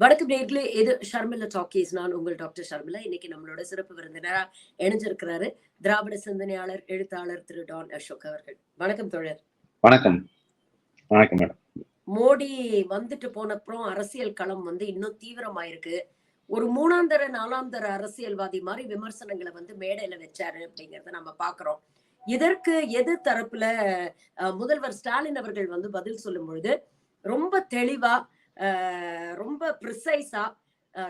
வணக்கம் நேர்களே, இது ஷர்மிளா டாக்கீஸ். நான் உங்கள் டாக்டர் ஷர்மிளா. இன்னைக்கு நம்மளோட சிறப்பு விருந்தினரா இணைஞ்சிருக்கிறாரு திராவிட சிந்தனையாளர், எழுத்தாளர் திரு டான் அசோக் அவர்கள். வணக்கம் தோழர். வணக்கம். வணக்கம் மேடம். மோடி வந்துட்டு போனப்புறம் அரசியல் களம் இன்னும் தீவிரமாயிருக்கு. ஒரு 3ஆம் தர 4ஆம் தர அரசியல்வாதி மாதிரி விமர்சனங்களை மேடையில வச்சாரு அப்படிங்கறத நம்ம பாக்குறோம். இதற்கு எதிர் தரப்புல முதல்வர் ஸ்டாலின் அவர்கள் பதில் சொல்லும் பொழுது ரொம்ப தெளிவா, ரொம்ப ப்ரிசைஸா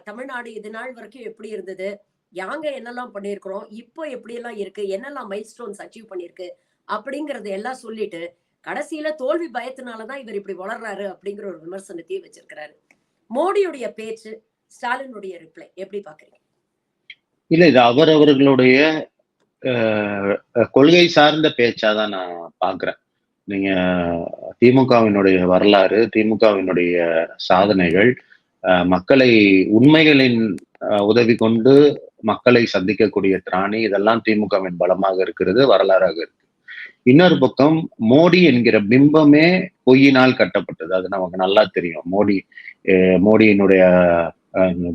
தமிழ்நாடு இது நாள் வரைக்கும் எப்படி இருந்தது, யாங்க என்னெல்லாம் பண்ணியிருக்கிறோம், இப்போ எப்படி எல்லாம் இருக்கு, என்னெல்லாம் மைல் ஸ்டோன்ஸ் அச்சீவ் பண்ணிருக்கு அப்படிங்கறது எல்லாம் சொல்லிட்டு கடைசியில தோல்வி பயத்தினாலதான் இவர் இப்படி வளர்றாரு அப்படிங்கிற ஒரு விமர்சனத்தையே வச்சிருக்கிறாரு. மோடியுடைய பேச்சு, ஸ்டாலினுடைய ரிப்ளை எப்படி பாக்குறீங்க? இல்ல, இது அவர்களுடைய கொள்கை சார்ந்த பேச்சாதான் நான் பாக்குறேன். நீங்க திமுகவினுடைய வரலாறு, திமுகவினுடைய சாதனைகள், மக்களை உண்மைகளின் உதவி கொண்டு மக்களை சந்திக்கக்கூடிய திராணி, இதெல்லாம் திமுகவின் பலமாக இருக்கிறது, வரலாறாக இருக்கு. இன்னொரு பக்கம் மோடி என்கிற பிம்பமே பொய்யினால் கட்டப்பட்டது. அது நமக்கு நல்லா தெரியும். மோடியினுடைய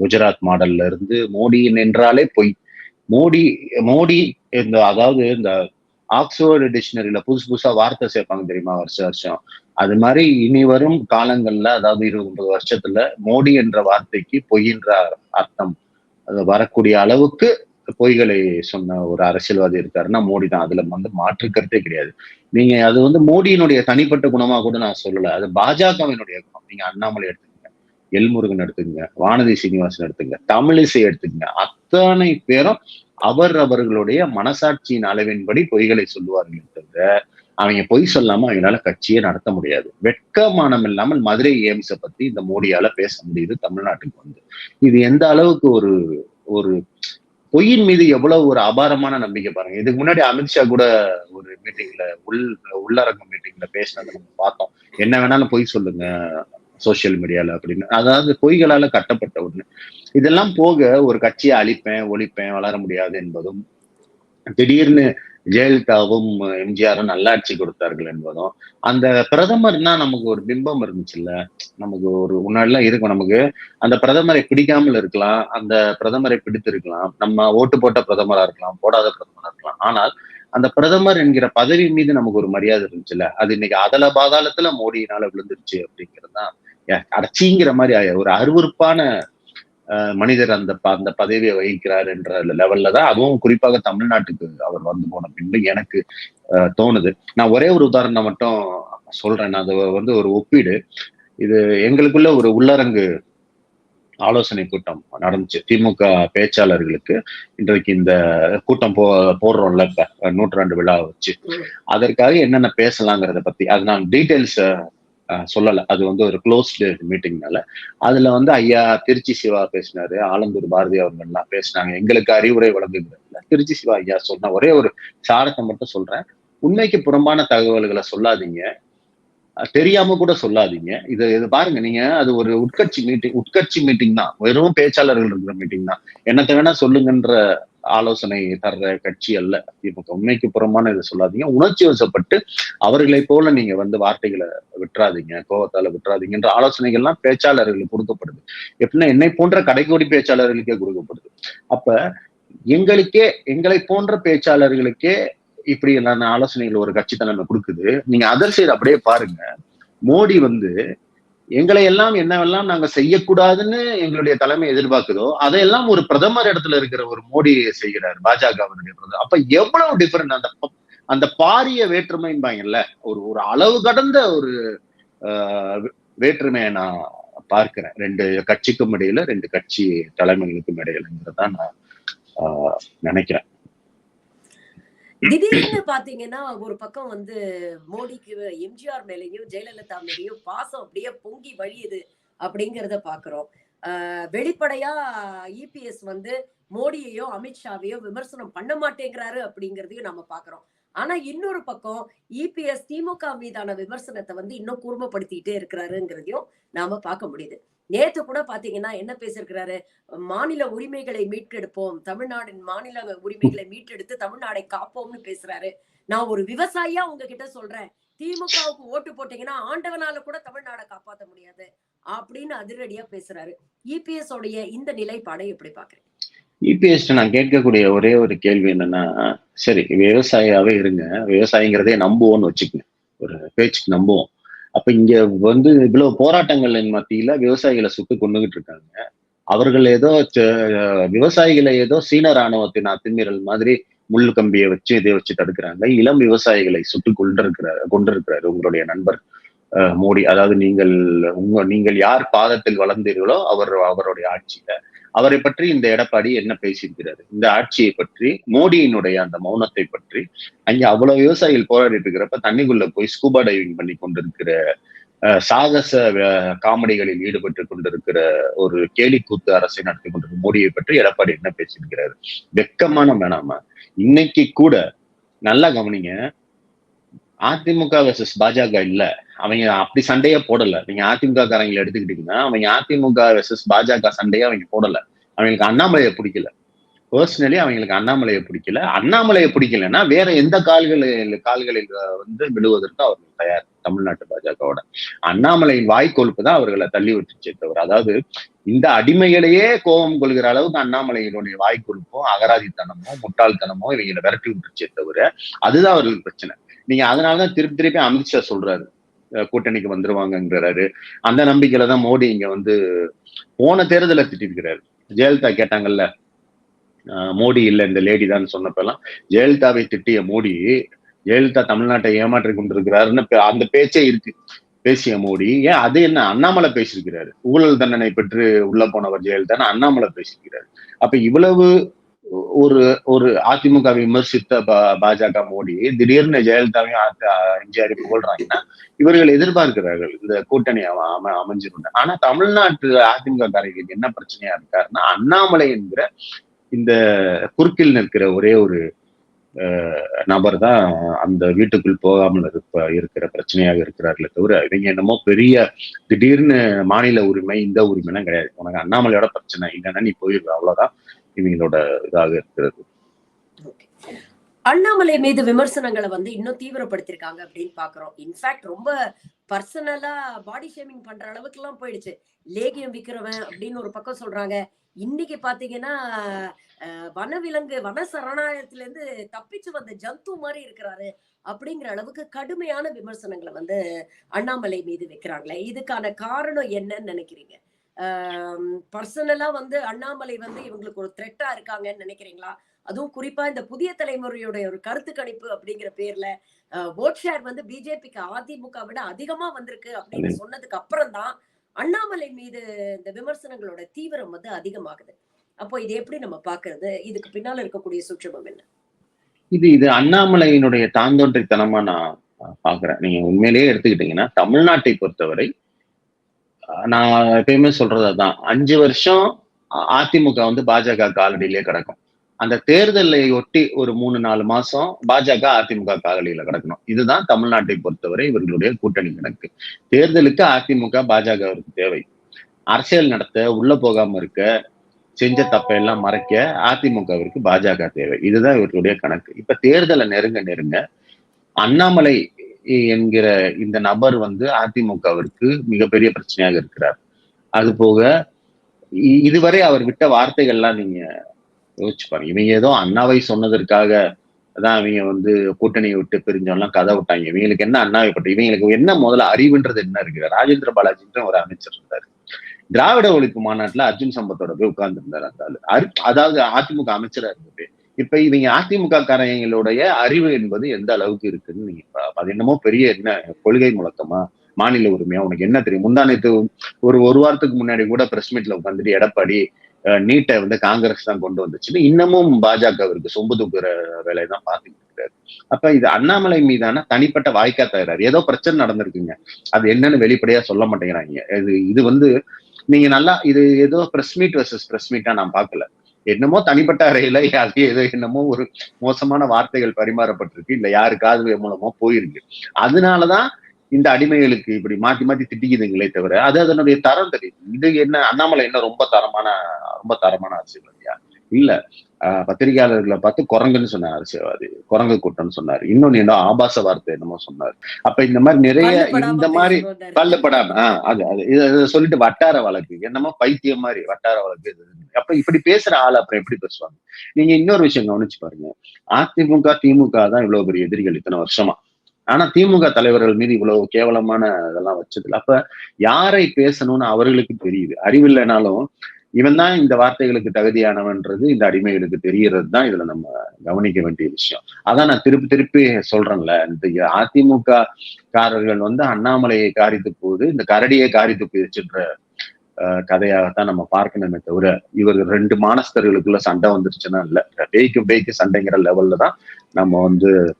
குஜராத் மாடல்ல இருந்து மோடியின் என்றாலே பொய். மோடி அதாவது இந்த ஆக்ஸ்போர்டு டிக்ஷனரியில புதுசா வார்த்தை சேர்ப்பாங்க தெரியுமா, வருஷம். அது மாதிரி இனி வரும் காலங்கள்ல, அதாவது 20-30 வருஷத்துல மோடி என்ற வார்த்தைக்கு பொய்ன்ற அர்த்தம் அது வரக்கூடிய அளவுக்கு பொய்களை சொன்ன ஒரு அரசியல்வாதி இருக்காருன்னா மோடி தான். அதுல மாற்றுக்கிறதே கிடையாது. நீங்க அது மோடியினுடைய தனிப்பட்ட குணமா கூட நான் சொல்லல, அது பாஜகவினுடைய குணம். நீங்க அண்ணாமலை எடுத்துக்கங்க, எல்முருகன் எடுத்துக்கங்க, வானதி சீனிவாசன் எடுத்துங்க, தமிழிசை எடுத்துக்கங்க, அத்தனை பேரும் அவர்களுடைய மனசாட்சியின் அளவின்படி பொய்களை சொல்லுவார்கள். தவிர அவங்க பொய் சொல்லாம அவங்களால கட்சியே நடத்த முடியாது. வெட்கமானம் இல்லாமல் மதுரை எய்ம்ஸை பத்தி இந்த மோடியால பேச முடியுது தமிழ்நாட்டுக்கு. இது எந்த அளவுக்கு ஒரு பொய்யின் மீது எவ்வளவு ஒரு அபாரமான நம்பிக்கை பாருங்க. இதுக்கு முன்னாடி அமித்ஷா கூட ஒரு மீட்டிங்ல உள்ளரங்க மீட்டிங்ல பேசினதை நம்ம பார்த்தோம். என்ன வேணாலும் பொய் சொல்லுங்க சோசியல் மீடியால அப்படின்னு. அதாவது பொய்களால கட்டப்பட்ட ஒண்ணு. இதெல்லாம் போக ஒரு கட்சியை அழிப்பேன், ஒழிப்பேன், வளர முடியாது என்பதும், திடீர்னு ஜெயலலிதாவும் எம்ஜிஆரும் நல்லாட்சி கொடுத்தார்கள் என்பதும், அந்த பிரதமர்னா நமக்கு ஒரு பிம்பம் இருந்துச்சுல்ல, நமக்கு ஒரு முன்னாடிலாம் இருக்கும். நமக்கு அந்த பிரதமரை பிடிக்காமல் இருக்கலாம், அந்த பிரதமரை பிடித்திருக்கலாம், நம்ம ஓட்டு போட்ட பிரதமரா இருக்கலாம், போடாத பிரதமரா இருக்கலாம். ஆனால் அந்த பிரதமர் என்கிற பதவி மீது நமக்கு ஒரு மரியாதை இருந்துச்சுல்ல, அது இன்னைக்கு அதல பாதாளத்துல மோடியினால விழுந்துருச்சு அப்படிங்கிறது தான் அடச்சிங்கிற மாதிரி ஒரு அருவருப்பான மனிதர் அந்த பதவியை வகிக்கிறார் என்ற லெவல்ல தான், அதுவும் குறிப்பாக தமிழ்நாட்டுக்கு அவர் போன பின்பு எனக்கு தோணுது. நான் ஒரே ஒரு உதாரணம் மட்டும் சொல்றேன். அது ஒரு ஒப்பீடு. இது எங்களுக்குள்ள ஒரு உள்ளரங்கு ஆலோசனை கூட்டம் நடந்துச்சு திமுக பேச்சாளர்களுக்கு. இன்றைக்கு இந்த கூட்டம் போடுறோம்ல, இப்ப 100ஆண்டு விழா வச்சு, அதற்காக என்னென்ன பேசலாங்கிறத பத்தி, அது நான் டீட்டெயில்ஸ் சொல்லல. அது ஒரு க்ளோஸ்டு மீட்டிங்னால. அதுல ஐயா திருச்சி சிவா பேசினாரு, ஆலந்தூர் பாரதி அவர்கள் எல்லாம் பேசினாங்க. எங்களுக்கு அறிவுரை வழங்குகிறதுல திருச்சி சிவா ஐயா சொன்ன ஒரே ஒரு சாரத்தை மட்டும் சொல்றேன். உண்மைக்கு புறம்பான தகவல்களை சொல்லாதீங்க, தெரியாம கூட சொல்லாதீங்க. இது பாருங்க, நீங்க அது ஒரு உட்கட்சி மீட்டிங் தான், வெறும் பேச்சாளர்கள் இருக்கிற மீட்டிங் தான். என்னத்த வேணா சொல்லுங்கன்ற ஆலோசனை தர்ற கட்சி அல்ல திமுக. உண்மைக்கு புறமான இதை சொல்லாதீங்க, உணர்ச்சி வசப்பட்டு அவர்களை போல நீங்க வார்த்தைகளை விட்டுறாதீங்க, கோபத்தால விட்டுறாதீங்கன்ற ஆலோசனைகள்லாம் பேச்சாளர்களுக்கு கொடுக்கப்படுது. எப்படின்னா என்னை போன்ற கடைக்கோடி பேச்சாளர்களுக்கே கொடுக்கப்படுது. அப்ப எங்களை போன்ற பேச்சாளர்களுக்கே இப்படி எல்லாம் ஆலோசனைகள் ஒரு கட்சி தலைமை கொடுக்குது. நீங்க அதர் சைடு அப்படியே பாருங்க. மோடி எங்களை எல்லாம் என்னவெல்லாம் நாங்க செய்யக்கூடாதுன்னு எங்களுடைய தலைமை எதிர்பார்க்குதோ அதையெல்லாம் ஒரு பிரதமர் இடத்துல இருக்கிற ஒரு மோடி செய்கிறார், பாஜகவினுடைய பிரதமர். அப்ப எவ்வளவு டிஃபரெண்ட்! அந்த பாரிய வேற்றுமைம்பாங்கல்ல, ஒரு அளவு கடந்த ஒரு வேற்றுமையை நான் பார்க்கிறேன் ரெண்டு கட்சிக்கும் இடையில, ரெண்டு கட்சி தலைமைகளுக்கும் இடையிலங்கிறதான் நான் நினைக்கிறேன். திடீர்னு பாத்தீங்கன்னா ஒரு பக்கம் மோடிக்கு எம்ஜிஆர் மேலேயும் ஜெயலலிதா மேலேயும் பாசம் அப்படியே பொங்கி வழியுது அப்படிங்கிறத பாக்குறோம். வெளிப்படையா இபிஎஸ் மோடியையோ அமித்ஷாவையோ விமர்சனம் பண்ண மாட்டேங்கிறாரு அப்படிங்கிறதையும் நம்ம பாக்குறோம். ஆனா இன்னொரு பக்கம் இபிஎஸ் திமுக மீதான விமர்சனத்தை இன்னும் கூர்மைப்படுத்திட்டே இருக்கிறாருங்கிறதையும் நாம பார்க்க முடியுது. நேத்து கூட பாத்தீங்கன்னா என்ன பேசிருக்கிறாரு, மாநில உரிமைகளை மீட்டெடுப்போம், தமிழ்நாட்டின் மாநில உரிமைகளை மீட்டெடுத்து தமிழ்நாடை காப்போம்னு பேசுறாரு. நான் ஒரு விவசாயியா உங்ககிட்ட சொல்றேன், திமுகவுக்கு ஓட்டு போட்டீங்கன்னா ஆண்டவனால கூட தமிழ்நாடை காப்பாற்ற முடியாது அப்படின்னு அதிரடியா பேசுறாரு. இபிஎஸ் உடைய இந்த நிலைப்பாடை எப்படி பாக்குறீங்க? இபிஎஸ் நான் கேட்கக்கூடிய ஒரே ஒரு கேள்வி என்னன்னா, சரி விவசாயியாவே இருங்க, விவசாயிங்கிறதே நம்புவோம்னு வச்சுக்கங்க, ஒரு பேச்சுக்கு நம்புவோம். அப்ப இங்க வந்து இவ்வளவு போராட்டங்களின் மத்தியில விவசாயிகளை சுட்டு கொண்டுகிட்டு இருக்காங்க. அவர்கள் ஏதோ விவசாயிகளை ஏதோ சீன ராணுவத்தின் அத்துமீறல் மாதிரி முள்ளு கம்பியை வச்சு இதை வச்சு தடுக்கிறாங்க. இளம் விவசாயிகளை சுட்டு கொண்டிருக்கிறாரு உங்களுடைய நண்பர் மோடி. அதாவது நீங்கள் யார் பாதத்தில் வளர்ந்தீர்களோ அவருடைய ஆட்சியில அவரை பற்றி இந்த எடப்பாடி என்ன பேசியிருக்கிறாரு, இந்த ஆட்சியை பற்றி, மோடியினுடைய அந்த மௌனத்தை பற்றி. அங்க அவ்வளவு விவசாயிகள் போராடிட்டு இருக்கிறப்ப தண்ணிக்குள்ள போய் ஸ்கூபா டைவிங் பண்ணி கொண்டிருக்கிற சாகச காமெடிகளில் ஈடுபட்டு கொண்டிருக்கிற ஒரு கேலிக்கூத்து அரசை நடத்தி கொண்டிருக்கிற மோடியை பற்றி எடப்பாடி என்ன பேசியிருக்கிறாரு? வெக்கமான வேணாமா? இன்னைக்கு கூட நல்லா கவனிங்க, அதிமுக வெர்சஸ் பாஜக இல்ல, அவங்க அப்படி சண்டையே போடல. நீங்க அதிமுக காரங்களை எடுத்துக்கிட்டீங்கன்னா அவங்க அதிமுக வெர்சஸ் பாஜக சண்டையே அவங்க போடல. அவங்களுக்கு அண்ணாமலையை பிடிக்கல. பர்சனலி அவங்களுக்கு அண்ணாமலையை பிடிக்கல. அண்ணாமலையை பிடிக்கலன்னா வேற எந்த கால்களில் வந்து விழுவதற்கு அவர்கள் தயார். தமிழ்நாட்டு பாஜகவோட அண்ணாமலையின் வாய்க்கொழுப்பு தான் அவர்களை தள்ளி விட்டுச்சே தவிர, அதாவது இந்த அடிமைகளையே கோபம் கொள்கிற அளவுக்கு அண்ணாமலையினுடைய வாய்க்கொழுப்பும் அகராதித்தனமோ முட்டாள்தனமோ இவங்களை விரட்டி விட்டுச்சே தவிர அதுதான் அவர்களுக்கு பிரச்சனை. நீங்க அதனாலதான் திருப்பி திருப்பி அமித்ஷா சொல்றாரு கூட்டணிக்கு வந்துருவாங்கங்கிறாரு. அந்த நம்பிக்கையில தான் மோடி இங்க வந்து போன தேர்தலை திட்டிருக்கிறாரு. ஜெயலலிதா கேட்டாங்கல்ல, மோடி இல்ல இந்த லேடி தான் சொன்னப்பெல்லாம் ஜெயலலிதாவை திட்டிய மோடி ஜெயலலிதா தமிழ்நாட்டை ஏமாற்றி கொண்டிருக்கிறாருன்னு அந்த பேச்சே இருக்கு. பேசிய மோடி ஏன் அது என்ன அண்ணாமலை பேசியிருக்கிறாரு. ஊழல் தண்டனை பெற்று உள்ள போனவர் ஜெயலலிதா அண்ணாமலை பேசியிருக்கிறாரு. அப்ப இவ்வளவு ஒரு ஒரு அதிமுக விமர்சித்த பாஜக மோடி திடீர்னு ஜெயலலிதாவையும் எம்ஜிஆரையும் புகழ்றாங்கன்னா இவர்கள் எதிர்பார்க்கிறார்கள் இந்த கூட்டணி அமைஞ்சிருந்த. ஆனா தமிழ்நாட்டு அதிமுக காரர்களுக்கு என்ன பிரச்சனையா இருக்காருன்னா அண்ணாமலை என்கிற இந்த குறுக்கில் நிற்கிற ஒரே ஒரு நபர் தான் அந்த வீட்டுக்குள் போகாமல் இருக்கிற பிரச்சனையாக இருக்கிறார்களே தவிர இவங்க என்னமோ பெரிய திடீர்னு மாநில உரிமை இந்த உரிமைலாம் கிடையாது. உனக்கு அண்ணாமலையோட பிரச்சனை இல்லைன்னா நீ போயிடுற, அவ்வளவுதான் இவங்களோட இதாக இருக்கிறது. அண்ணாமலை மீது விமர்சனங்களை வந்து இன்னும் தீவிரப்படுத்திருக்காங்க அப்படின்னு பாக்குறோம். இன்ஃபேக்ட் ரொம்ப பர்சனலா பாடி ஷேமிங் பண்ற அளவுக்கு எல்லாம் போயிடுச்சு. லேகியம் விக்கிறவன் அப்படின்னு ஒரு பக்கம் சொல்றாங்க. இன்னைக்கு பாத்தீங்கன்னா வனவிலங்கு வன சரணாலயத்துல இருந்து தப்பிச்சு வந்த ஜந்து மாதிரி இருக்கிறாரு அப்படிங்கிற அளவுக்கு கடுமையான விமர்சனங்களை வந்து அண்ணாமலை மீது வைக்கிறாங்களே. இதுக்கான காரணம் என்னன்னு நினைக்கிறீங்க? பர்சனலா வந்து அண்ணாமலை வந்து இவங்களுக்கு ஒரு த்ரெட்டா இருக்காங்கன்னு நினைக்கிறீங்களா? அதுவும் குறிப்பா இந்த புதிய தலைமுறையுடைய ஒரு கருத்து கணிப்பு அப்படிங்கிற பேர்ல ஓட் ஷேர் வந்து பிஜேபிக்கு அதிமுக விட அதிகமா வந்திருக்கு அப்படின்னு சொன்னதுக்கு அப்புறம் தான் அண்ணாமலை மீது இந்த விமர்சனங்களோட தீவிரம் வந்து அதிகமாகுது. அப்போ இது எப்படி நம்ம பாக்குறது? இதுக்கு பின்னால இருக்கக்கூடிய சூட்சமம் என்ன? இது அண்ணாமலையினுடைய தாந்தோன்றித்தனமா நான் பாக்குறேன். நீங்க உண்மையிலேயே எடுத்துக்கிட்டீங்கன்னா தமிழ்நாட்டை பொறுத்தவரை நான் எப்பயுமே சொல்றதுதான், 5 வருஷம் அதிமுக வந்து பாஜக காலடியிலே கிடக்கும். அந்த தேர்தலை ஒட்டி ஒரு 3-4 மாசம் பாஜக அதிமுக காலடியில கிடக்கணும். இதுதான் தமிழ்நாட்டை பொறுத்தவரை இவர்களுடைய கூட்டணி கணக்கு. தேர்தலுக்கு அதிமுக பாஜகவிற்கு தேவை. அரசியல் நடத்த உள்ள போகாம இருக்க, செஞ்ச தப்பையெல்லாம் மறைக்க அதிமுகவிற்கு பாஜக தேவை. இதுதான் இவர்களுடைய கணக்கு. இப்ப தேர்தலை நெருங்க அண்ணாமலை என்கிற இந்த நபர் வந்து அதிமுகவிற்கு மிகப்பெரிய பிரச்சனையாக இருக்கிறார். அது போக இதுவரை அவர் விட்ட வார்த்தைகள்லாம் நீங்க யோசிச்சு பாருங்க. இவங்க ஏதோ அண்ணாவை சொன்னதற்காக தான் இவங்க வந்து கூட்டணியை விட்டு பிரிஞ்சவெல்லாம் கதை விட்டாங்க. இவங்களுக்கு என்ன அண்ணாவை பற்றி இவங்களுக்கு என்ன முதல்ல அறிவுன்றது என்ன இருக்கு? ராஜேந்திர பாலாஜின்ற ஒரு அமைச்சர் இருந்தாரு. திராவிட ஒழிப்பு மாநாட்டுல அர்ஜுன் சம்பத்தோட போய் உட்கார்ந்து இருந்தாரு அந்த ஆளு. அதாவது அதிமுக அமைச்சரா இருந்தது. இப்ப இவங்க அதிமுக காரங்களுடைய அறிவு என்பது எந்த அளவுக்கு இருக்குன்னு நீங்க அது என்னமோ பெரிய என்ன கொள்கை முழக்கமா மாநில உரிமையா உனக்கு என்ன தெரியும்? முந்தானத்து ஒரு வாரத்துக்கு முன்னாடி கூட பிரஸ் மீட்ல உட்காந்துட்டு எடப்பாடி நீட்டை வந்து காங்கிரஸ் தான் கொண்டு வந்துச்சுன்னு இன்னமும் பாஜகவிற்கு சொம்பு தூக்குற வேலையை தான் பார்த்துட்டு இருக்காரு. அப்ப இது அண்ணாமலை மீதான தனிப்பட்ட வாய்க்கா தயாராரு. ஏதோ பிரச்சனை நடந்திருக்குங்க, அது என்னன்னு வெளிப்படையா சொல்ல மாட்டேங்கிறாங்க. இது வந்து நீங்க நல்லா இது ஏதோ press meet versus press meetha நான் பார்க்கல. என்னமோ தனிப்பட்ட அறையில அது ஏதோ என்னமோ ஒரு மோசமான வார்த்தைகள் பரிமாறப்பட்டிருக்கு, இல்ல யாரு காது மூலமா போயிருக்கு. அதனாலதான் இந்த அடிமைகளுக்கு இப்படி மாத்தி மாத்தி திட்டிக்குதுங்களே தவிர அது அதனுடைய தரம் தெரியுது. இது என்ன அண்ணாமலை என்ன ரொம்ப தரமான அரசியல்வாதியா? இல்ல. பத்திரிகையாளர்களை பார்த்து குரங்குன்னு சொன்னார் அரசியல்வாதி, குரங்கு கூட்டம்னு சொன்னார். இன்னொன்னு என்ன ஆபாச வார்த்தை என்னமோ சொன்னார். அப்ப இந்த மாதிரி நிறைய இந்த மாதிரி பல்லப்படாம அது அது இதை சொல்லிட்டு வட்டார வழக்கு என்னமோ பைத்தியம் மாதிரி வட்டார வழக்கு. அப்ப இப்படி பேசுற ஆள் அப்புறம் எப்படி பேசுவாங்க? நீங்க இன்னொரு விஷயம் கவனிச்சு பாருங்க. அதிமுக திமுக தான் இவ்வளவு பெரிய எதிரிகள் இத்தனை வருஷமா. ஆனா திமுக தலைவர்கள் மீது இவ்வளவு கேவலமான இதெல்லாம் வச்சதுல அப்ப யாரை பேசணும்னு அவர்களுக்கு தெரியுது. அறிவில்லைனாலும் இவன் தான் இந்த வார்த்தைகளுக்கு தகுதியானவன்றது இந்த அடிமைகளுக்கு தெரியறது தான் இதுல நம்ம கவனிக்க வேண்டிய விஷயம். அதான் நான் திருப்பி திருப்பி சொல்றேன்ல, இந்த அதிமுக காரர்கள் அண்ணாமலையை காரித்து போது இந்த கரடியை காரித்து போயிடுச்சுன்ற கதையாகத்தான் நம்ம பார்க்கணுமே தவிர இவர் ரெண்டு மானஸ்தர்களுக்குள்ள சண்டை வந்துருச்சுன்னா இல்ல, பேய்க்கு சண்டைங்கிற லெவல்ல தான் நம்ம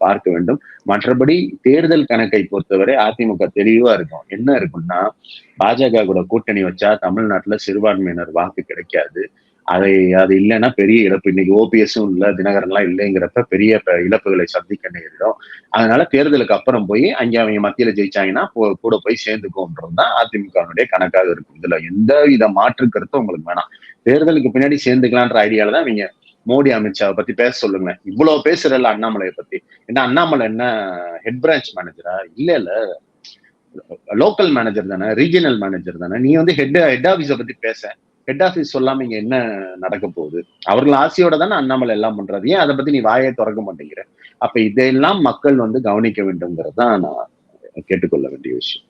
பார்க்க வேண்டும். மற்றபடி தேர்தல் கணக்கை பொறுத்தவரை அதிமுக தெளிவா இருக்கும். என்ன இருக்கும்னா, பாஜக கூட கூட்டணி வச்சா தமிழ்நாட்டுல சிறுபான்மையினர் வாக்கு கிடைக்காது. அது இல்லைன்னா பெரிய இழப்பு. இன்னைக்கு ஓபிஎஸும் இல்ல, தினகரன்லாம் இல்லைங்கிறப்ப பெரிய இழப்புகளை சந்திக்க நேரிடும். அதனால தேர்தலுக்கு அப்புறம் போய் அங்க அவங்க மத்தியில ஜெயிச்சாங்கன்னா கூட போய் சேர்ந்துக்கோன்றதுதான் அதிமுகவுடைய கணக்காக இருக்கும். இதுல எந்த வித மாற்று கருத்தும் உங்களுக்கு வேணாம். தேர்தலுக்கு பின்னாடி சேர்ந்துக்கலான்ற ஐடியால தான் நீங்க மோடி அமித்ஷாவை பத்தி பேச சொல்லுங்க. இவ்வளவு பேசுறல அண்ணாமலையை பத்தி. ஏன்னா அண்ணாமலை என்ன ஹெட் பிரான்ச் மேனேஜரா? இல்ல லோக்கல் மேனேஜர் தானே, ரீஜனல் மேனேஜர் தானே. நீ ஹெட் ஆபீஸை பத்தி பேச, ஹெட் ஆபீஸ் சொல்லாம இங்க என்ன நடக்க போகுது? அவர்கள் ஆசையோட தானே அண்ணாமலை எல்லாம் பண்றது. ஏன் அதை பத்தி நீ வாயை திறக்க மாட்டேங்கிற? அப்ப இதையெல்லாம் மக்கள் கவனிக்க வேண்டும்ங்கிறது தான் நான் கேட்டுக்கொள்ள வேண்டிய விஷயம்.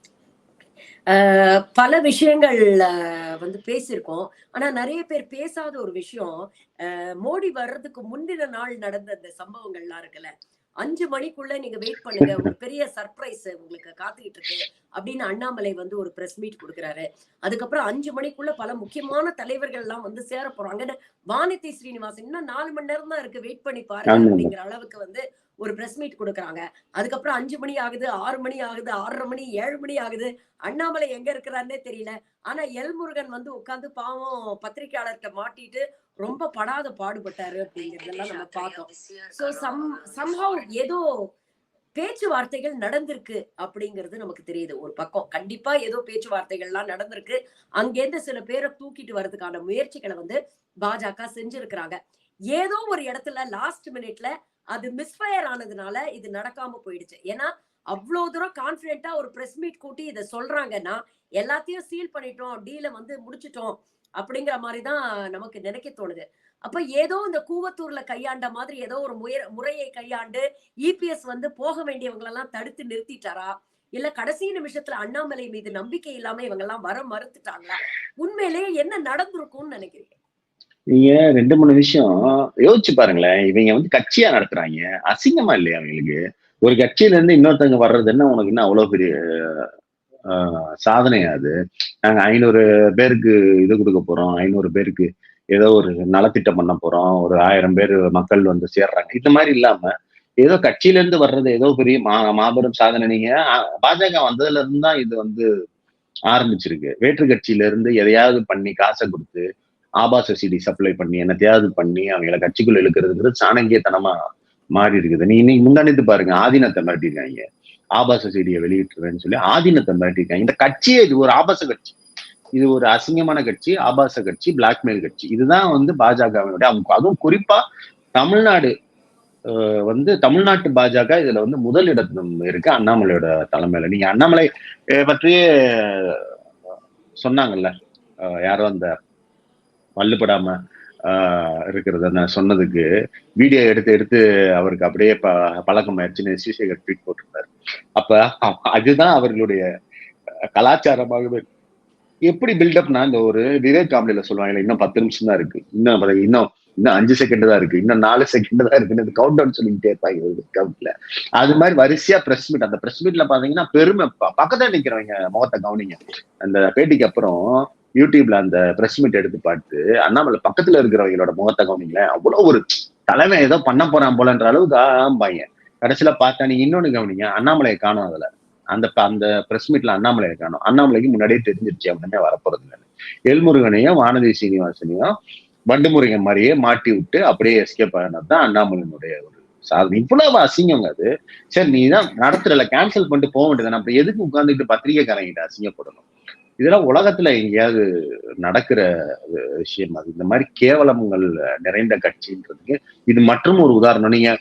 பல விஷயங்கள் பேசியிருக்கோம். ஆனா நிறைய பேர் பேசாத ஒரு விஷயம், மோடி வர்றதுக்கு முந்தின நாள் நடந்த அந்த சம்பவங்கள்லாம் இருக்குல்ல, 5 மணிக்குள்ள நீங்க வெயிட் பண்ணுங்க, ஒரு பெரிய சர்ப்ரைஸ் உங்களுக்கு காத்துக்கிட்டு இருக்கு அப்படின்னு அண்ணாமலை ஒரு பிரஸ் மீட் கொடுக்குறாரு. அதுக்கப்புறம் 5 மணிக்குள்ள பல முக்கியமான தலைவர்கள் எல்லாம் சேர போறாங்கன்னு வானதி ஸ்ரீனிவாசன் இன்னும் 4 மணி நேரம் தான் இருக்கு, வெயிட் பண்ணி பாருங்க அப்படிங்கிற அளவுக்கு ஒரு பிரஸ் மீட் கொடுக்குறாங்க. அதுக்கப்புறம் 5 மணி ஆகுது, 6 மணி ஆகுது, 6:30 மணி, 7 மணி ஆகுது. அண்ணாமலை எங்க இருக்கிறாருன்னே தெரியல. ஆனா எல்முருகன் உட்கார்ந்து பாவம் பத்திரிகையாளர்கிட்ட மாட்டிட்டு ரொம்ப படாத பாடுபட்டாரு அப்படிங்கிறதெல்லாம் நம்ம பார்த்தோம். சோ சம்ஹவ் ஏதோ பேச்சுவார்த்தைகள் நடந்திருக்கு அப்படிங்கிறது நமக்கு தெரியுது. ஒரு பக்கம் கண்டிப்பா ஏதோ பேச்சுவார்த்தைகள்லாம் நடந்திருக்கு. அங்கேருந்து சில பேரை தூக்கிட்டு வர்றதுக்கான முயற்சிகளை பாஜக செஞ்சிருக்கிறாங்க. ஏதோ ஒரு இடத்துல லாஸ்ட் மினிட்ல அது மிஸ்ஃபயர் ஆனதுனால இது நடக்காம போயிடுச்சு. ஏன்னா அவ்வளவு தூரம் கான்பிடென்டா ஒரு பிரஸ் மீட் கூட்டி இதை சொல்றாங்கன்னா எல்லாத்தையும் சீல் பண்ணிட்டோம், டீல முடிச்சிட்டோம் அப்படிங்கிற மாதிரிதான் நமக்கு நினைக்க தோணுது. அப்ப ஏதோ இந்த கூவத்தூர்ல கையாண்ட மாதிரி ஏதோ ஒரு முறையை கையாண்டு இபிஎஸ் போக வேண்டியவங்களெல்லாம் தடுத்து நிறுத்திட்டாரா, இல்ல கடைசி நிமிஷத்துல அண்ணாமலை மீது நம்பிக்கை இல்லாம இவங்க எல்லாம் வர மறுத்துட்டாங்களா? உண்மையிலேயே என்ன நடந்திருக்கும்னு நினைக்கிறீங்க? நீங்க 2-3 விஷயம் யோசிச்சு பாருங்களேன். இவங்க கட்சியா நடத்துறாங்க, அசிங்கமா இல்லையா அவங்களுக்கு? ஒரு கட்சியில இருந்து இன்னொருத்தவங்க வர்றது என்ன உனக்கு என்ன அவ்வளவு பெரிய சாதனையா? அது நாங்க 500 பேருக்கு இது கொடுக்க போறோம், 500 பேருக்கு ஏதோ ஒரு நலத்திட்டம் பண்ண போறோம், ஒரு 1000 பேர் மக்கள் சேர்றாங்க, இந்த மாதிரி இல்லாம ஏதோ கட்சியில இருந்து வர்றது ஏதோ பெரிய மாபெரும் சாதனை. நீங்க பாஜக வந்ததுல இருந்து தான் இது ஆரம்பிச்சிருக்கு. வேற்று கட்சியில இருந்து எதையாவது பண்ணி காசை கொடுத்து ஆபாச சிடி சப்ளை பண்ணி என்னத்தையாவது பண்ணி அவங்களை கட்சிக்குள்ள இழுக்கிறதுங்கிறது சாணங்கியத்தனமா மாறி இருக்குது. நீ இன்னைக்கு முந்தானித்து பாருங்க, ஆதீனத்தை மிரட்டிருக்காங்க, ஆபாச சிடியை வெளியிட்டுருவேன்னு சொல்லி ஆதீனத்தை மிரட்டிருக்காங்க. இந்த கட்சியே இது ஒரு ஆபாச கட்சி, இது ஒரு அசிங்கமான கட்சி, ஆபாச கட்சி, பிளாக்மெயில் கட்சி. இதுதான் பாஜகவினுடைய, அதுவும் குறிப்பா தமிழ்நாடு தமிழ்நாட்டு பாஜக இதுல முதல் இடத்துல இருக்கு அண்ணாமலையோட தலைமையில. நீங்க அண்ணாமலை பற்றியே சொன்னாங்கல்ல, யாரோ அந்த வல்லுப்படாம இருக்கிறத சொன்னதுக்கு வீடியோ எடுத்து அவருக்கு அப்படியே பழக்கம் ஆயிடுச்சுன்னு ஸ்ரீசேகர் ட்வீட் போட்டிருந்தாரு. அப்ப அதுதான் அவர்களுடைய கலாச்சாரமாகவே. எப்படி பில்டப்னா, இந்த ஒரு விவேக் காமெடியில சொல்லுவாங்க, இன்னும் 10 நிமிஷம் தான் இருக்கு, இன்னும் 5 செகண்ட் தான் இருக்கு, இன்னும் 4 செகண்ட் தான் இருக்குன்னு கவுண்ட் டவுன் சொல்லிக்கிட்டே இருப்பாங்க. அது மாதிரி வரிசையா பிரஸ் மீட். அந்த பிரஸ் மீட்ல பாத்தீங்கன்னா பெருமை, பக்கத்துல நிக்கிறவங்க முகத்தை கவனிங்க. அந்த பேட்டிக்கு அப்புறம் யூடியூப்ல அந்த பிரஸ் மீட் எடுத்து பார்த்து அண்ணாமலை பக்கத்துல இருக்கிறவங்களோட முகத்தை கவனிங்களேன். அவ்வளவு ஒரு தலைமை ஏதோ பண்ண போறான் போலன்ற அளவுக்கு ஆம்பாங்க. கடைசியில பார்த்தா நீங்க இன்னொன்னு கவனிங்க, அண்ணாமலையை காணும். அதுல அந்த பிரஸ் மீட்ல அண்ணாமலையை காணும். அண்ணாமலைக்கு முன்னாடியே தெரிஞ்சிருச்சு அப்படின்னே வரப்போறது இல்லைன்னு. எல்முருகனையும் வானதி சீனிவாசனையும் வண்டுமுருகன் மாதிரியே மாட்டி விட்டு அப்படியே எஸ்கேப் ஆனதுதான் அண்ணாமலையினுடைய ஒரு சாதனை. இவ்வளவு அசிங்கங்க அது. சரி, நீ தான் நடத்துறல, கேன்சல் பண்ணிட்டு போக வேண்டியதானே, அப்புறம் எதுக்கு உட்கார்ந்துட்டு பத்திரிகைக்காரங்கிட்ட அசிங்கப்படணும்? இதெல்லாம் உலகத்துல எங்கேயாவது நடக்கிற விஷயம். அது இந்த மாதிரி கேவலங்கள் நிறைந்த கட்சின்றதுக்கு இது மற்றும் ஒரு உதாரணம். நீங்க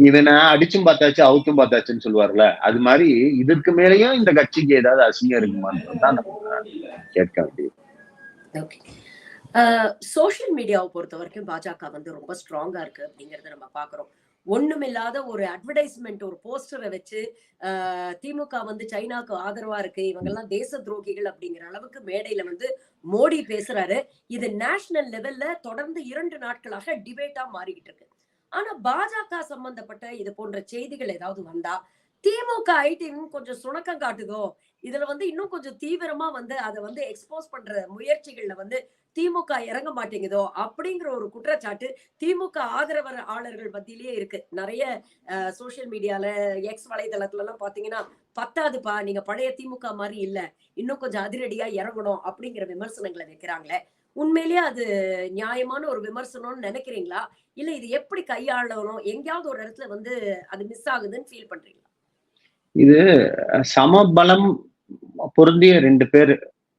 இதனை அடிச்சும் பார்த்தாச்சு அவுத்தும் பார்த்தாச்சுன்னு சொல்லுவார்ல, அது மாதிரி இதற்கு மேலேயும் இந்த கட்சிக்கு ஏதாவது அசிங்கம் இருக்குமான்றதுதான் நம்ம கேட்க வேண்டியது. சோசியல் மீடியாவை பொறுத்த வரைக்கும் பாஜக வந்து ரொம்ப ஸ்ட்ராங்கா இருக்கு அப்படிங்கறத நம்ம பாக்குறோம். ஒண்ணுமில்லாத ஒரு அட்வர்டைஸ்மெண்ட், ஒரு போஸ்டரை வச்சு திமுக வந்து சைனாக்கு ஆதரவா இருக்கு, இவங்க எல்லாம் தேச துரோகிகள் அப்படிங்கிற அளவுக்கு மேடையில வந்து மோடி பேசுறாரு. இது நேஷனல் லெவல்ல தொடர்ந்து 2 நாட்களாக டிபேட்டா மாறிக்கிட்டு இருக்கு. ஆனா பாஜக சம்பந்தப்பட்ட இது போன்ற செய்திகள் ஏதாவது வந்தா திமுக ஐடியும் கொஞ்சம் சுணக்கம் காட்டுதோ, இதுல வந்து இன்னும் கொஞ்சம் தீவிரமா வந்து அதை வந்து எக்ஸ்போஸ் பண்ற முயற்சிகள்ல வந்து திமுக இறங்க மாட்டேங்குதோ அப்படிங்கிற ஒரு குற்றச்சாட்டு திமுக ஆதரவாளர்கள் மத்தியிலேயே இருக்கு. நிறைய சோசியல் மீடியால, எக்ஸ் வலைதளத்துல எல்லாம் பாத்தீங்கன்னா, பத்தாதுப்பா நீங்க பழைய திமுக மாதிரி இல்ல, இன்னும் கொஞ்சம் அதிரடியா இறங்கணும் அப்படிங்கிற விமர்சனங்களை வைக்கிறாங்களே. உண்மையிலேயே அது நியாயமான ஒரு விமர்சனம்னு நினைக்கிறீங்களா? இல்ல இது எப்படி கையாளணும், எங்கேயாவது ஒரு இடத்துல வந்து அது மிஸ் ஆகுதுன்னு ஃபீல் பண்றீங்களா? இது சமபலம் பொருந்திய 2 பேர்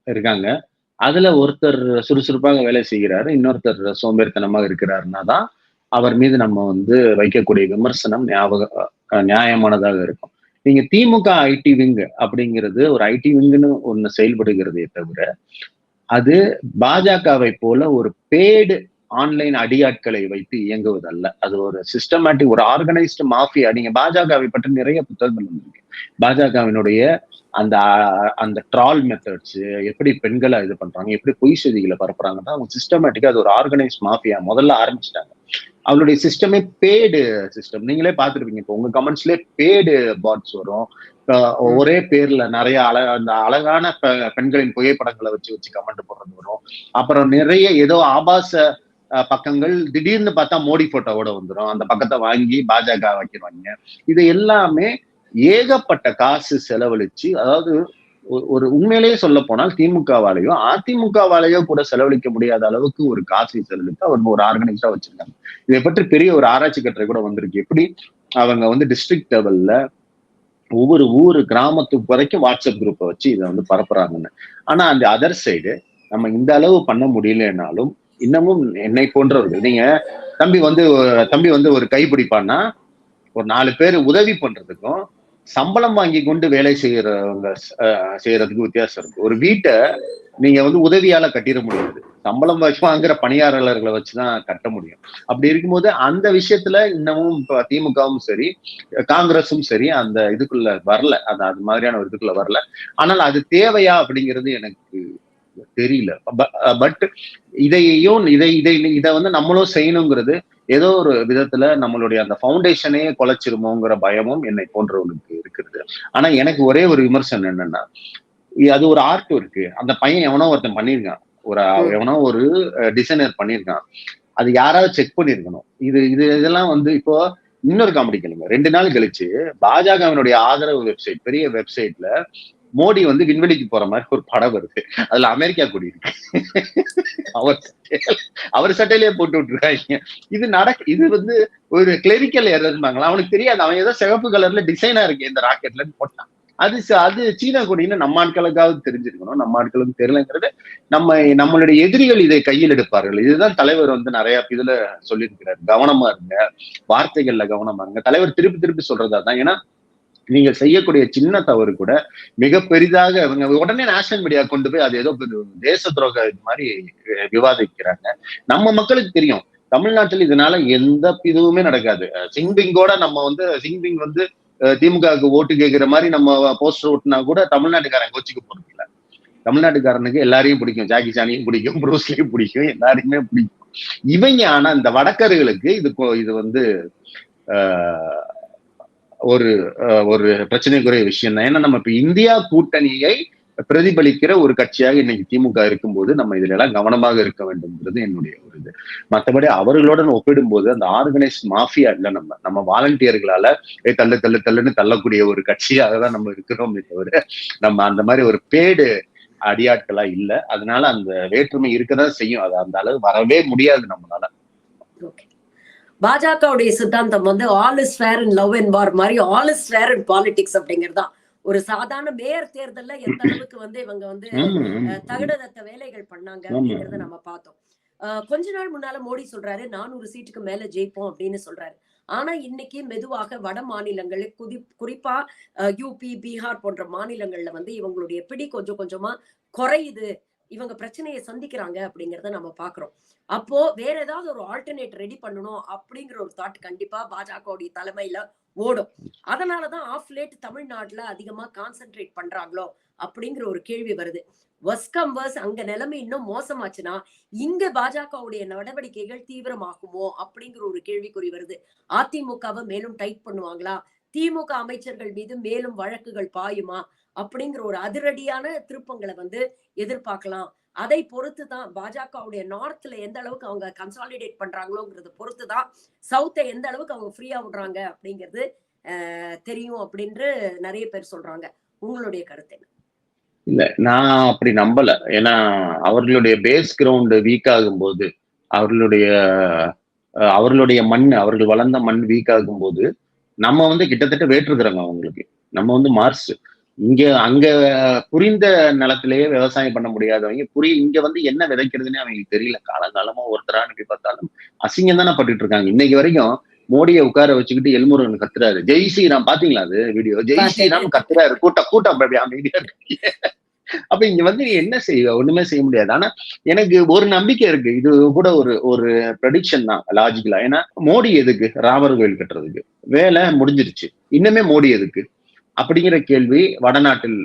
இருக்காங்க. அதுல ஒருத்தர் சுறுசுறுப்பாக வேலை செய்கிறாரு, இன்னொருத்தர் சோம்பேறித்தனமாக இருக்கிறாருன்னா தான் அவர் மீது நம்ம வந்து வைக்கக்கூடிய விமர்சனம் நியாயமானதாக இருக்கும். நீங்க திமுக ஐடி விங் அப்படிங்கிறது ஒரு ஐடி விங்னு ஒண்ணு செயல்படுகிறதே தவிர, அது பாஜகவை போல ஒரு பேடு ஆன்லைன் அடியாட்களை வைத்து இயங்குவதல்ல. அது ஒரு சிஸ்டமேட்டிக், ஒரு ஆர்கனைஸ்டு மாஃபியா. நீங்க பாஜகவை பற்றி நிறைய புத்தகங்கள் வந்திருக்கு. பாஜகவினுடைய அந்த அந்த ட்ரால் மெத்தட்ஸ், எப்படி பெண்களை இது பண்றாங்க, எப்படி பொய் செய்திகளை பரப்புறாங்கன்னா அவங்க சிஸ்டமேட்டிக்கா அது ஒரு ஆர்கனைஸ் மாஃபியா முதல்ல ஆரம்பிச்சிட்டாங்க. அவளுடைய சிஸ்டமே பேடு சிஸ்டம். நீங்களே பார்த்துருப்பீங்க, இப்போ உங்க கமெண்ட்ஸ்லயே பேடு பாட்ஸ் வரும். ஒரே பேர்ல நிறைய அந்த அழகான பெண்களின் புகைப்படங்களை வச்சு வச்சு கமெண்ட் போடுறது வரும். அப்புறம் நிறைய ஏதோ ஆபாச பக்கங்கள் திடீர்னு பார்த்தா மோடி போட்டோவோட வந்துடும். அந்த பக்கத்தை வாங்கி பாஜக வைக்கிறாங்க. இது எல்லாமே ஏகப்பட்ட காசு செலவழிச்சு, அதாவது ஒரு உண்மையிலேயே சொல்ல போனால் திமுகவாலேயோ அதிமுகவாலேயோ கூட செலவழிக்க முடியாத அளவுக்கு ஒரு காசை செலவழித்து அவங்க ஒரு ஆர்கனைஸா வச்சிருக்காங்க. இதை பற்றி பெரிய ஒரு ஆராய்ச்சி கட்டுரை கூட வந்திருக்கு. எப்படி அவங்க வந்து டிஸ்ட்ரிக்ட் லெவல்ல ஒவ்வொரு ஊரு கிராமத்துக்கு வரைக்கும் வாட்ஸ்அப் குரூப்பை வச்சு இதை வந்து பரப்புறாங்கன்னு. ஆனா அந்த அதர் சைடு நம்ம இந்த அளவு பண்ண முடியலனாலும் இன்னமும் என்னை போன்றவர்கள், நீங்க தம்பி வந்து ஒரு கைப்பிடிப்பான்னா ஒரு 4 பேர் உதவி பண்றதுக்கும் சம்பளம் வாங்கி கொண்டு வேலை செய்யறதுக்கு வித்தியாசம் இருக்கு. ஒரு வீட்டை நீங்க வந்து உதவியால கட்டிட முடியாது, சம்பளம் வாங்குற பணியாளர்களை வச்சுதான் கட்ட முடியும். அப்படி இருக்கும்போது அந்த விஷயத்துல இன்னமும் திமுகவும் சரி காங்கிரஸும் சரி அந்த இதுக்குள்ள வரல, அது மாதிரியான ஒரு இதுக்குள்ள வரல. ஆனால் அது தேவையா அப்படிங்கிறது எனக்கு தெரியல. பட் இதை வந்து நம்மளும் செய்யணுங்கிறது ஏதோ ஒரு விதத்துல நம்மளுடைய அந்த ஃபவுண்டேஷனே குலைச்சிருமோங்கிற பயமும் என்னை போன்றவனுக்கு இருக்கிறது. ஆனா எனக்கு ஒரே ஒரு விமர்சனம் என்னன்னா, அது ஒரு ஆர்ட் இருக்கு. அந்த பையன் எவனோ ஒருத்தன் பண்ணியிருக்கான், எவனோ ஒரு டிசைனர் பண்ணியிருக்கான். அது யாராவது செக் பண்ணிருக்கணும். இதெல்லாம் வந்து இப்போ இன்னொரு காமெடி கேளுங்க. 2 நாள் கழிச்சு பாஜகவினுடைய ஆதரவு வெப்சைட், பெரிய வெப்சைட்ல மோடி வந்து விண்வெளிக்கு போற மாதிரி ஒரு படம் வருது. அதுல அமெரிக்கா கொடி இருக்கு. அவர் சட்டையிலேயே போட்டு விட்டுருக்காங்க. இது வந்து ஒரு கிளரிக்கல் எரர்பாங்களா, அவனுக்கு தெரியாது. அவன் ஏதோ சிவப்பு கலர்ல டிசைனா இருக்கு இந்த ராக்கெட்ல போட்டான். அது சீனா கொடின்னு நம்ம ஆட்களுக்காவது தெரிஞ்சிருக்கணும். நம்ம ஆட்களுக்கு தெரியலங்கிறது நம்மளுடைய எதிரிகள் இதை கையில் எடுப்பார்கள். இதுதான் தலைவர் வந்து நிறைய இதுல சொல்லியிருக்கிறார், கவனமா இருங்க, வார்த்தைகள்ல கவனமா இருங்க. தலைவர் திருப்பி சொல்றதா தான். ஏன்னா நீங்க செய்யக்கூடிய சின்ன தவறு கூட மிக பெரிதாக இவங்க உடனே நேஷனல் மீடியா கொண்டு போய் அது ஏதோ தேச துரோக இது மாதிரி விவாதிக்கிறாங்க. நம்ம மக்களுக்கு தெரியும் தமிழ்நாட்டில் இதனால எந்த இதுவுமே நடக்காது. சிங்பிங்கோட நம்ம வந்து சிங்பிங் வந்து திமுகவுக்கு ஓட்டு கேட்கிற மாதிரி நம்ம போஸ்டர் ஓட்டுனா கூட தமிழ்நாட்டுக்காரன் கோச்சிக்க போறது இல்லை. தமிழ்நாட்டுக்காரனுக்கு எல்லாரையும் பிடிக்கும், ஜாக்கி சானியும் பிடிக்கும், ப்ரூஸ்லியும் பிடிக்கும், எல்லாருக்குமே பிடிக்கும். இவங்க ஆனா இந்த வடக்கர்களுக்கு இது வந்து ஒரு பிரச்சனைக்குரிய விஷயம் தான். ஏன்னா நம்ம இப்ப இந்தியா கூட்டணியை பிரதிபலிக்கிற ஒரு கட்சியாக இன்னைக்கு திமுக இருக்கும்போது நம்ம இதுல எல்லாம் கவனமாக இருக்க வேண்டும்ங்கிறது என்னுடைய ஒரு இது. மற்றபடி அவர்களுடன் ஒப்பிடும்போது அந்த ஆர்கனைஸ் மாஃபியா இல்ல, நம்ம வாலண்டியர்களால தள்ளுன்னு தள்ளக்கூடிய ஒரு கட்சியாக தான் நம்ம இருக்கிறோமே தவிர நம்ம அந்த மாதிரி ஒரு பேடு அடியாட்களா இல்ல. அதனால அந்த வேற்றுமை இருக்கதான் செய்யும். அது அந்த அளவு வரவே முடியாது நம்மளால. பாஜகவுடைய சித்தாந்தம் வந்து all is fair in love and war மாதிரி all is fair in politics அப்படிங்கிறதுதான். ஒரு சாதாரண மேயர் தேர்தல்ல எந்த அளவுக்கு வந்து இவங்க வந்து தகுடதத்த வேலைகள் பண்ணாங்க அப்படிங்கறத நம்ம பார்த்தோம். கொஞ்ச நாள் முன்னால மோடி சொல்றாரு 400 சீட்டுக்கு மேல ஜெயிப்போம் அப்படின்னு சொல்றாரு. ஆனா இன்னைக்கு மெதுவாக வட மாநிலங்களில் குறிப்பா யூபி, பீகார் போன்ற மாநிலங்கள்ல வந்து இவங்களுடைய பிடி கொஞ்சம் கொஞ்சமா குறையுது. இவங்க பிரச்சனையை சந்திக்கிறாங்க அப்படிங்கறத நம்ம பாக்குறோம். அப்போ வேற ஏதாவது ஒரு ஆல்டர்னேட் ரெடி பண்ணணும் அப்படிங்கிற ஒரு தாட் கண்டிப்பா பாஜகவுடைய தலைமையில ஓடும். அதனாலதான் ஆஃப் லேட் தமிழ்நாட்டுல அதிகமா கான்சென்ட்ரேட் பண்றாங்களோ அப்படிங்கிற ஒரு கேள்வி வருது. வஸ்கம் வர்ஸ் அங்க நிலைமை இன்னும் மோசமாச்சுன்னா இங்க பாஜகவுடைய நடவடிக்கைகள் தீவிரமாகுமோ அப்படிங்கிற ஒரு கேள்விக்குறி வருது. அதிமுகவை மேலும் டைட் பண்ணுவாங்களா? திமுக அமைச்சர்கள் மீது மேலும் வழக்குகள் பாயுமா? அப்படிங்கிற ஒரு அதிரடியான திருப்பங்களை வந்து எதிர்பார்க்கலாம். அதை பொறுத்துதான் பாஜகவுடைய நார்த்ல எந்த அளவுக்கு அவங்க கன்சாலிடேட் பண்றாங்களோங்கிறத பொறுத்துதான் சவுத்தை எந்த அளவுக்கு அவங்க ஃப்ரீயா விடுறாங்க அப்படிங்கிறது தெரியும் அப்படின்னு நிறைய பேர் சொல்றாங்க. உங்களுடைய கருத்து என்ன? இல்ல, நான் அப்படி நம்பல. ஏன்னா அவர்களுடைய பேஸ் கிரவுண்ட் வீக் ஆகும்போது, அவர்களுடைய அவர்களுடைய மண், அவர்கள் வளர்ந்த மண் வீக் ஆகும்போது, நம்ம வந்து கிட்டத்தட்ட வேற்றுக்கிறோங்க அவங்களுக்கு. நம்ம வந்து மார்ஸ். அங்க புரிந்த நிலத்திலேயே விவசாயம் பண்ண முடியாதவங்க இங்க வந்து என்ன விதைக்கிறதுன்னு அவங்களுக்கு தெரியல. காலங்காலமா ஒருத்தரா அனுப்பி பார்த்தாலும் அசிங்கம் தானே பட்டுட்டு இருக்காங்க. இன்னைக்கு வரைக்கும் மோடியை உட்கார வச்சுக்கிட்டு எல்முருகன் கத்துறாரு. ஜெய் ஸ்ரீராம் பாத்தீங்களா அது வீடியோ? ஜெய் ஸ்ரீராம் கத்துறாரு. கூட்டம் அமைதியா இருக்கு. அப்ப இங்க வந்து நீ என்ன செய்வ? ஒண்ணுமே செய்ய முடியாது. ஆனா எனக்கு ஒரு நம்பிக்கை இருக்கு. இது கூட ஒரு ப்ரெடிக்ஷன் தான் லாஜிக்கலா. ஏன்னா மோடி எதுக்கு? ராமர் கோயில் கட்டுறதுக்கு. வேலை முடிஞ்சிருச்சு. இன்னுமே மோடி எதுக்கு அப்படிங்கிற கேள்வி வடநாட்டில்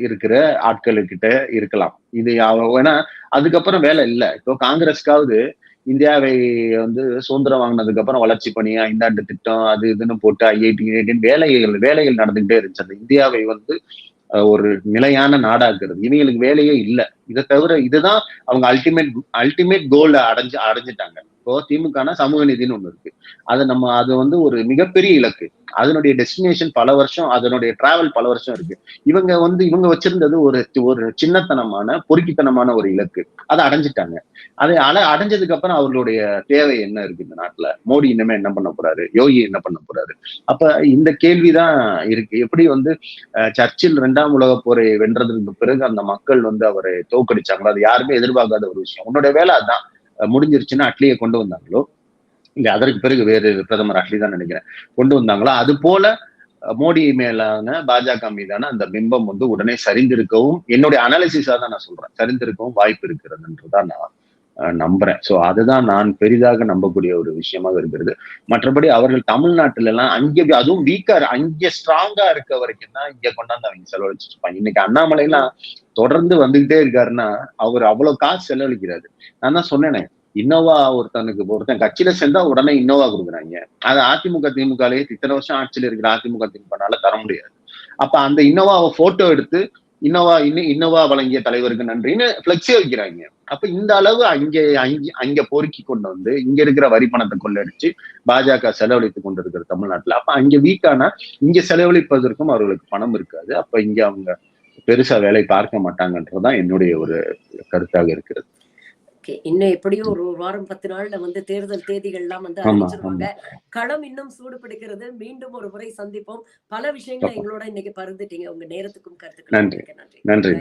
இருக்கிற ஆட்களுக்கிட்ட இருக்கலாம். இது ஏன்னா அதுக்கப்புறம் வேலை இல்லை. இப்போ காங்கிரஸ்க்காவது இந்தியாவை வந்து சுதந்திரம் வாங்கினதுக்கு அப்புறம் வளர்ச்சி பணி, 5 ஆண்டு திட்டம், அது இதுன்னு போட்டு ஐஐடி வேலைகள் நடந்துகிட்டே இருந்துச்சு. அந்த இந்தியாவை வந்து ஒரு நிலையான நாடாக்குறது. இவங்களுக்கு வேலையே இல்லை. இதை தவிர இதுதான் அவங்க அல்டிமேட் கோல் அடைஞ்சிட்டாங்க. இப்போ திமுகனா சமூக நீதினு ஒண்ணு இருக்கு. அது வந்து ஒரு மிகப்பெரிய இலக்கு. அதனுடைய டெஸ்டினேஷன் பல வருஷம், அதனுடைய டிராவல் பல வருஷம் இருக்கு. இவங்க வச்சிருந்தது ஒரு சின்னத்தனமான பொறுக்கித்தனமான ஒரு இலக்கு. அதை அடைஞ்சிட்டாங்க. அதை அடைஞ்சதுக்கு அப்புறம் அவர்களுடைய தேவை என்ன இருக்கு இந்த நாட்டுல? மோடி இனிமே என்ன பண்ண போறாரு? யோகி என்ன பண்ண போறாரு? அப்ப இந்த கேள்விதான் இருக்கு. எப்படி வந்து சர்ச்சில் 2ஆம் உலக போரை வென்றதுக்கு பிறகு அந்த மக்கள் வந்து அவரை தோக்கடிச்சாங்களோ, அது யாருமே எதிர்பார்க்காத ஒரு விஷயம். உன்னோட வேலை அதான் முடிஞ்சிருச்சுன்னா அட்லியை கொண்டு வந்தாங்களோ, இல்ல அதற்கு பிறகு வேறு பிரதமர் அட்லி தான் நினைக்கிறேன் கொண்டு வந்தாங்களோ, அது போல மோடி மேலான பாஜக மீதான அந்த பிம்பம் வந்து உடனே சரிந்திருக்கவும், என்னுடைய அனாலிசிஸா தான் நான் சொல்றேன், சரிந்திருக்கவும் வாய்ப்பு இருக்கிறதுன்றதான் நான் நம்புறேன். சோ அதுதான் நான் பெரிதாக நம்பக்கூடிய ஒரு விஷயமாக இருக்கிறது. மற்றபடி அவர்கள் தமிழ்நாட்டுல எல்லாம் அதுவும் வீக்கா அங்க ஸ்ட்ராங்கா இருக்க வரைக்கும் தான் இங்க கொண்டாந்து அவங்க செலவழிச்சிட்டு இருப்பாங்க. இன்னைக்கு அண்ணாமலை எல்லாம் தொடர்ந்து வந்துகிட்டே இருக்காருன்னா அவர் அவ்வளவு காசு செலவழிக்கிறாரு. நான் தான் சொன்னேனே, இன்னோவா ஒருத்தன் கட்சியில சேர்ந்தா உடனே இன்னோவா கொடுக்குறாங்க. அது அதிமுக திமுகலயே இத்தனை வருஷம் ஆட்சியில இருக்கிற அதிமுக திமுகனால தர முடியாது. அப்ப அந்த இன்னோவாவை போட்டோ எடுத்து இன்னோவா வழங்கிய தலைவருக்கு நன்றின்னு பிளெக்ஸே வைக்கிறாங்க. அப்ப இந்த அளவு அங்க பொறுக்கி கொண்டு வந்து இங்க இருக்கிற வரி பணத்தை கொள்ளடிச்சு பாஜக செலவழித்து கொண்டு இருக்கிற தமிழ்நாட்டுல, அப்ப அங்க வீக்கானா இங்க செலவழிப்பதற்கும் அவர்களுக்கு பணம் இருக்காது. அப்ப இங்க அவங்க பெருசா வேலை பார்க்க மாட்டாங்கன்றதுதான் என்னுடைய ஒரு கருத்தாக இருக்கிறது. இன்னும் எப்படியும் ஒரு வாரம் 10 நாள்ல வந்து தேர்தல் தேதிகள் எல்லாம் வந்து அறிவிச்சிருவாங்க. களம் இன்னும் சூடு பிடிக்கிறது. மீண்டும் ஒரு முறை சந்திப்போம். பல விஷயங்களை எங்களோட இன்னைக்கு பகிர்ந்துட்டீங்க. உங்க நேரத்துக்கும் கருத்துக்களுக்கும் நன்றி.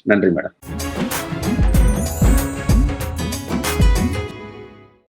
நன்றி மேடம்.